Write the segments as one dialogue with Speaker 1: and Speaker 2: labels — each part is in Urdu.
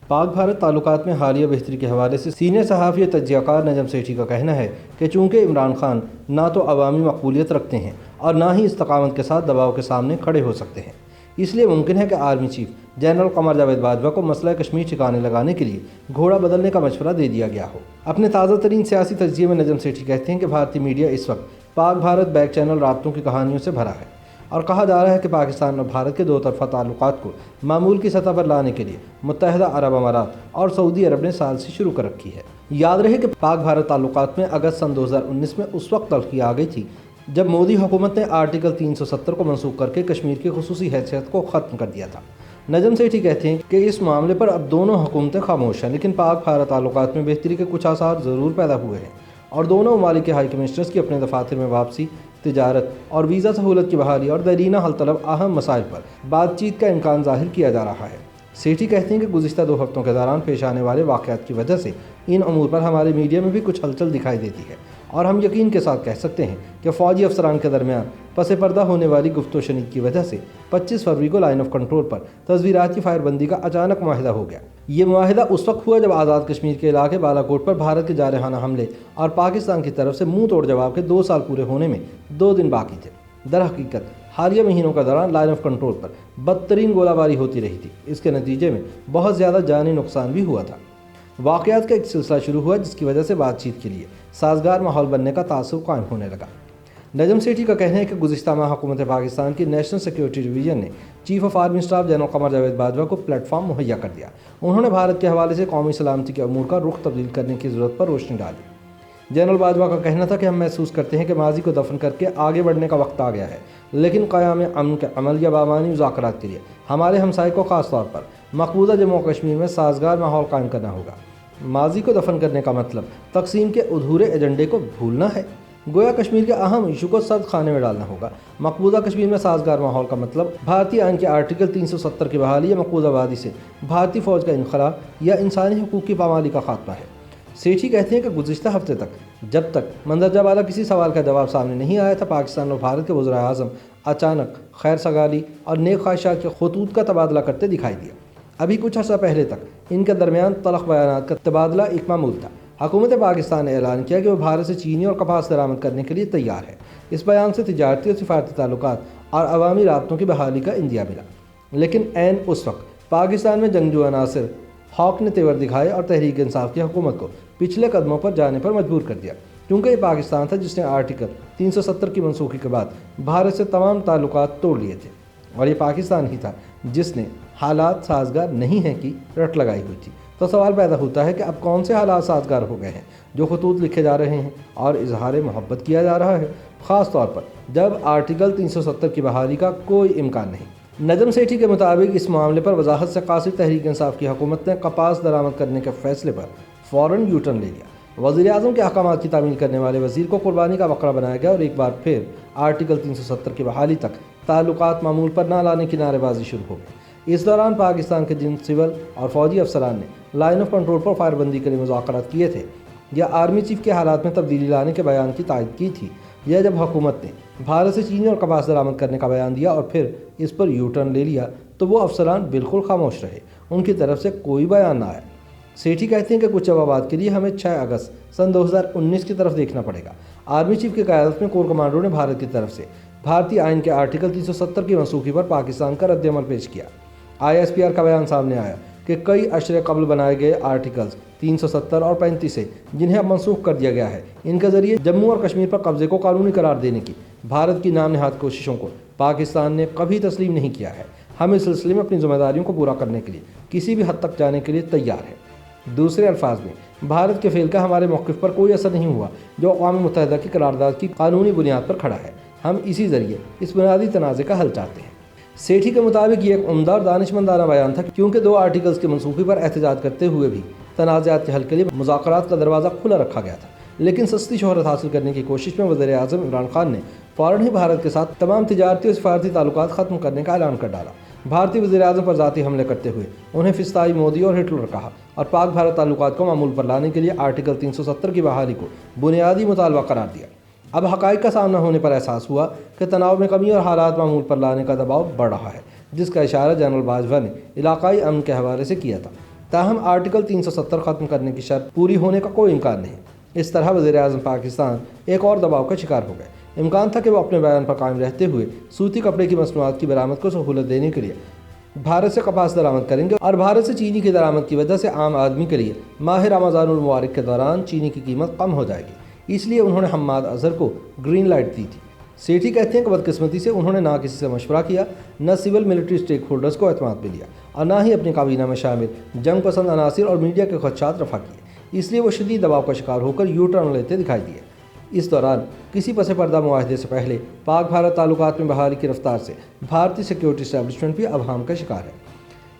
Speaker 1: پاک بھارت تعلقات میں حالیہ بہتری کے حوالے سے سینئر صحافی تجزیہ کار نجم سیٹھی کا کہنا ہے کہ چونکہ عمران خان نہ تو عوامی مقبولیت رکھتے ہیں اور نہ ہی استقامت کے ساتھ دباؤ کے سامنے کھڑے ہو سکتے ہیں، اس لیے ممکن ہے کہ army chief general Qamar Javed Bajwa کو مسئلہ کشمیر ٹھکانے لگانے کے لیے گھوڑا بدلنے کا مشورہ دے دیا گیا ہو۔ اپنے تازہ ترین سیاسی تجزیے میں نجم سیٹھی کہتے ہیں کہ بھارتی میڈیا اس وقت پاک بھارت بیک چینل رابطوں کی کہانیوں سے بھرا ہے اور کہا جا رہا ہے کہ پاکستان اور بھارت کے دو طرفہ تعلقات کو معمول کی سطح پر لانے کے لیے متحدہ عرب امارات اور سعودی عرب نے سال سے شروع کر رکھی ہے۔ یاد رہے کہ پاک بھارت تعلقات میں اگست سن 2019 میں اس وقت تلخی آ گئی تھی جب مودی حکومت نے آرٹیکل 370 کو منسوخ کر کے کشمیر کی خصوصی حیثیت کو ختم کر دیا تھا۔ نجم سیٹھی کہتے ہیں کہ اس معاملے پر اب دونوں حکومتیں خاموش ہیں، لیکن پاک بھارت تعلقات میں بہتری کے کچھ آثار ضرور پیدا ہوئے ہیں اور دونوں ممالک کے ہائی کمشنرز کی اپنے دفاتر میں واپسی، تجارت اور ویزا سہولت کی بحالی اور دیرینہ حل طلب اہم مسائل پر بات چیت کا امکان ظاہر کیا جا رہا ہے۔ سیٹھی کہتے ہیں کہ گزشتہ 2 ہفتوں کے دوران پیش آنے والے واقعات کی وجہ سے ان امور پر ہمارے میڈیا میں بھی کچھ ہلچل دکھائی دیتی ہے اور ہم یقین کے ساتھ کہہ سکتے ہیں کہ فوجی افسران کے درمیان پس پردہ ہونے والی گفت و شنید کی وجہ سے 25 فروری کو لائن آف کنٹرول پر تصویرات کی فائر بندی کا اچانک معاہدہ ہو گیا۔ یہ معاہدہ اس وقت ہوا جب آزاد کشمیر کے علاقے بالا کوٹ پر بھارت کے جارحانہ حملے اور پاکستان کی طرف سے منہ توڑ جواب کے 2 سال پورے ہونے میں 2 دن باقی تھے۔ در حقیقت حالیہ مہینوں کے دوران لائن آف کنٹرول پر بدترین گولہ باری ہوتی رہی تھی۔ اس کے نتیجے میں بہت زیادہ جانی نقصان بھی ہوا تھا۔ واقعات کا ایک سلسلہ شروع ہوا جس کی وجہ سے بات چیت کے لیے سازگار ماحول بننے کا تاثر قائم ہونے لگا۔ نجم سیٹھی کا کہنا ہے کہ گزشتہ ماہ حکومت پاکستان کی نیشنل سیکیورٹی ڈویژن نے chief of army staff general Qamar Javed Bajwa کو پلیٹ فارم مہیا کر دیا۔ انہوں نے بھارت کے حوالے سے قومی سلامتی کے امور کا رخ تبدیل کرنے کی ضرورت پر روشنی ڈالی۔ جنرل باجوہ کا کہنا تھا کہ ہم محسوس کرتے ہیں کہ ماضی کو دفن کر کے آگے بڑھنے کا وقت آ گیا ہے، لیکن قیام امن کے عمل یا بامعنی مذاکرات کے لیے ہمارے ہمسائے کو خاص طور پر مقبوضہ جموں و کشمیر میں سازگار ماحول قائم کرنا ہوگا۔ ماضی کو دفن کرنے کا مطلب تقسیم کے ادھورے ایجنڈے کو بھولنا ہے، گویا کشمیر کے اہم ایشو کو سرد خانے میں ڈالنا ہوگا۔ مقبوضہ کشمیر میں سازگار ماحول کا مطلب بھارتی آئین کے آرٹیکل 370 کی بحالی یا مقبوضہ وادی سے بھارتی فوج کا انخلا یا انسانی حقوق کی پامالی کا خاتمہ ہے۔ سیٹھی کہتے ہیں کہ گزشتہ ہفتے تک جب تک مندرجہ بالا کسی سوال کا جواب سامنے نہیں آیا تھا، پاکستان اور بھارت کے وزرائے اعظم اچانک خیر سگالی اور نیک خواہشات کے خطوط کا تبادلہ کرتے دکھائی دیا۔ ابھی کچھ عرصہ پہلے تک ان کے درمیان تلخ بیانات کا تبادلہ ایک معمول تھا۔ حکومت پاکستان نے اعلان کیا کہ وہ بھارت سے چینی اور کپاس درآمد کرنے کے لیے تیار ہے۔ اس بیان سے تجارتی اور سفارتی تعلقات اور عوامی رابطوں کی بحالی کا اندیا ملا، لیکن عین اس وقت پاکستان میں جنگجو عناصر ہاک نے تیور دکھائے اور تحریک انصاف کی حکومت کو پچھلے قدموں پر جانے پر مجبور کر دیا، کیونکہ یہ پاکستان تھا جس نے آرٹیکل 370 کی منسوخی کے بعد بھارت سے تمام تعلقات توڑ لیے تھے، اور یہ پاکستان ہی تھا جس نے حالات سازگار نہیں ہیں کی رٹ لگائی ہوئی تھی۔ تو سوال پیدا ہوتا ہے کہ اب کون سے حالات سازگار ہو گئے ہیں جو خطوط لکھے جا رہے ہیں اور اظہار محبت کیا جا رہا ہے، خاص طور پر جب آرٹیکل 370 کی بحالی کا کوئی امکان نہیں۔ نجم سیٹھی کے مطابق اس معاملے پر وضاحت سے قاصر تحریک انصاف کی حکومت نے کپاس درآمد کرنے کے فیصلے پر فوراً یو ٹرن لے لیا۔ وزیر اعظم کے احکامات کی تعمیل کرنے والے وزیر کو قربانی کا بکرا بنایا گیا اور ایک بار پھر آرٹیکل 370 کی بحالی تک تعلقات معمول پر نہ لانے کی نعرے بازی شروع ہو گئی۔ اس دوران پاکستان کے جن سول اور فوجی افسران نے line of control per fire بندی کے لیے مذاکرات کیے تھے یا آرمی چیف کے حالات میں تبدیلی لانے کے بیان کی تائید کی تھی، یا جب حکومت نے بھارت سے چینی اور کپاس درآمد کرنے کا بیان دیا اور پھر اس پر یو ٹرن لے لیا، تو وہ افسران بالکل خاموش رہے، ان کی طرف سے کوئی بیان نہ آیا۔ سیٹھی کہتے ہیں کہ کچھ جوابات کے لیے ہمیں 6 اگست سن 2019 کی طرف دیکھنا پڑے گا۔ آرمی چیف کی قیادت میں کور کمانڈروں نے بھارت کی طرف سے بھارتی آئین کے آرٹیکل 370 کی منسوخی پر پاکستان کا رد عمل پیش کیا۔ ISPR کا بیان سامنے آیا کہ کئی اشرے قبل بنائے گئے آرٹیکلز 370 اور 35 سے جنہیں اب منسوخ کر دیا گیا ہے، ان کے ذریعے جموں اور کشمیر پر قبضے کو قانونی قرار دینے کی بھارت کی نام نہاد کوششوں کو پاکستان نے کبھی تسلیم نہیں کیا ہے۔ ہم اس سلسلے میں اپنی ذمہ داریوں کو پورا کرنے کے لیے کسی بھی حد تک جانے کے لیے تیار ہیں۔ دوسرے الفاظ میں بھارت کے فعل کا ہمارے موقف پر کوئی اثر نہیں ہوا جو اقوام متحدہ کی قرارداد کی قانونی بنیاد پر کھڑا ہے۔ ہم اسی ذریعے اس بنیادی تنازع کا حل چاہتے ہیں۔ سیٹھی کے مطابق یہ ایک عمدہ اور دانشمندانہ بیان تھا، کیونکہ 2 آرٹیکلز کی منسوخی پر احتجاج کرتے ہوئے بھی تنازعات کے حل کے لیے مذاکرات کا دروازہ کھلا رکھا گیا تھا، لیکن سستی شہرت حاصل کرنے کی کوشش میں وزیر اعظم عمران خان نے فوراً ہی بھارت کے ساتھ تمام تجارتی اور سفارتی تعلقات ختم کرنے کا اعلان کر ڈالا۔ بھارتی وزیر اعظم پر ذاتی حملے کرتے ہوئے انہیں فسطائی مودی اور ہٹلر کہا اور پاک بھارت تعلقات کو معمول پر لانے کے لیے آرٹیکل 370 کی بحالی کو بنیادی مطالبہ قرار دیا۔ اب حقائق کا سامنا ہونے پر احساس ہوا کہ تناؤ میں کمی اور حالات معمول پر لانے کا دباؤ بڑھ رہا ہے، جس کا اشارہ جنرل باجوہ نے علاقائی امن کے حوالے سے کیا تھا۔ تاہم آرٹیکل 370 ختم کرنے کی شرط پوری ہونے کا کوئی امکان نہیں۔ اس طرح وزیر اعظم پاکستان ایک اور دباؤ کا شکار ہو گئے۔ امکان تھا کہ وہ اپنے بیان پر قائم رہتے ہوئے سوتی کپڑے کی مصنوعات کی برآمد کو سہولت دینے کے لیے بھارت سے کپاس درآمد کریں گے، اور بھارت سے چینی کی درآمد کی وجہ سے عام آدمی کے لیے ماہ رمضان المبارک کے دوران چینی کی قیمت کم ہو جائے گی۔ اس لیے انہوں نے حماد اظہر کو گرین لائٹ دی تھی۔ سیٹھی کہتے ہیں کہ بدقسمتی سے انہوں نے نہ کسی سے مشورہ کیا، نہ سول ملٹری اسٹیک ہولڈرز کو اعتماد میں لیا، اور نہ ہی اپنی کابینہ میں شامل جنگ پسند عناصر اور میڈیا کے خدشات رفع کیے۔ اس لیے وہ شدید دباؤ کا شکار ہو کر یو ٹرن لیتے دکھائی دیے۔ اس دوران کسی پس پردہ معاہدے سے پہلے پاک بھارت تعلقات میں بحالی کی رفتار سے بھارتی سیکیورٹی اسٹیبلشمنٹ بھی ابہام کا شکار ہے۔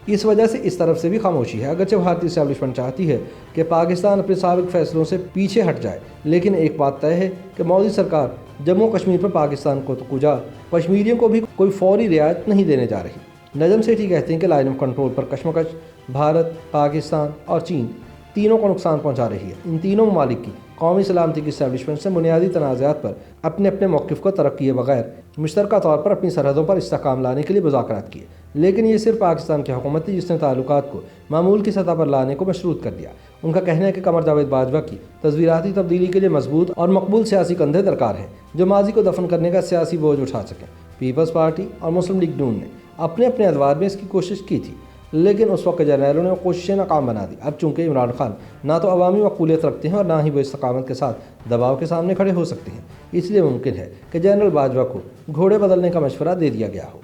Speaker 1: اس وجہ سے اس طرف سے بھی خاموشی ہے۔ اگرچہ بھارتی اسٹیبلشمنٹ چاہتی ہے کہ پاکستان اپنے سابق فیصلوں سے پیچھے ہٹ جائے، لیکن ایک بات طے ہے کہ مودی سرکار جموں کشمیر پر پاکستان کو تو کجا کشمیریوں کو بھی کوئی فوری رعایت نہیں دینے جا رہی۔ نجم سیٹھی کہتے ہیں کہ لائن آف کنٹرول پر کشمکش بھارت، پاکستان اور چین تینوں کو نقصان پہنچا رہی ہے۔ ان تینوں ممالک کی قومی سلامتی کی اسٹیبلشمنٹ سے بنیادی تنازعات پر اپنے اپنے موقف کو ترک کیے بغیر مشترکہ طور پر اپنی سرحدوں پر استحکام لانے کے لیے مذاکرات کیے، لیکن یہ صرف پاکستان کی حکومت تھی جس نے تعلقات کو معمول کی سطح پر لانے کو مشروط کر دیا۔ ان کا کہنا ہے کہ قمر جاوید باجوہ کی تصویراتی تبدیلی کے لیے مضبوط اور مقبول سیاسی کندھے درکار ہیں جو ماضی کو دفن کرنے کا سیاسی بوجھ اٹھا سکیں۔ پیپلز پارٹی اور مسلم لیگ نون نے اپنے اپنے ادوار میں اس کی کوشش کی تھی، لیکن اس وقت کے جرنیلوں نے وہ کوششیں ناکام بنا دی۔ اب چونکہ عمران خان نہ تو عوامی مقبولیت رکھتے ہیں اور نہ ہی وہ استقامت کے ساتھ دباؤ کے سامنے کھڑے ہو سکتے ہیں، اس لیے ممکن ہے کہ جنرل باجوہ کو گھوڑے بدلنے کا مشورہ دے دیا گیا ہو۔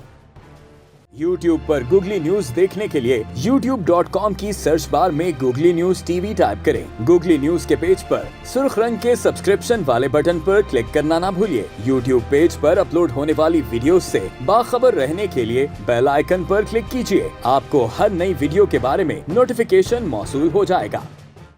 Speaker 2: YouTube پر گوگلی نیوز دیکھنے کے لیے youtube.com کی سرچ بار میں googly news T V type کریں۔ گوگلی نیوز کے پیج پر سرخ رنگ کے سبسکرپشن والے بٹن پر کلک کرنا نہ بھولیے۔ YouTube پیج پر اپلوڈ ہونے والی ویڈیوز سے باخبر رہنے کے لیے بیل آئیکن پر کلک کیجیے۔ آپ کو ہر نئی ویڈیو کے بارے میں نوٹیفیکیشن موصول ہو جائے گا۔